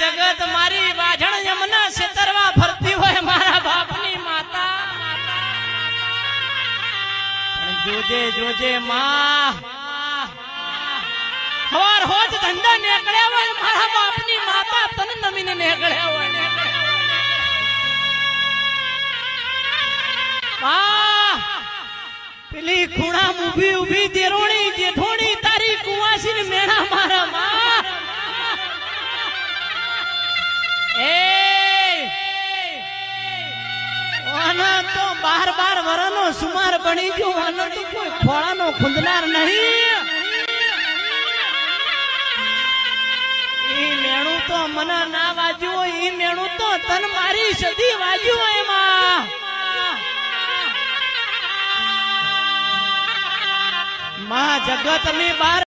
જગત મારી વાજણ યમના સેતરવા ફરતી હોય મારા બાપની માતા જોજે જોજે માં હવાર હોજ ધંધા નીકળ્યા હોય મારા બાપની માતા તન નમીને નીકળ્યા હોય પેલી ખૂણા ઊભી ઊભી દેરોણી જેઠોણી તારી કુવાસી ને મેણા મારા માં તો 12 વરનો સુમાર બની ગયો આનો તો કોઈ ખોળાનો ખુંદનાર નહીં ઈ મેણું તો મને ના વાજ્યું હોય ઈ મેણું તો તન મારી સદી વાજ્યું હોય માં જગત ની બાર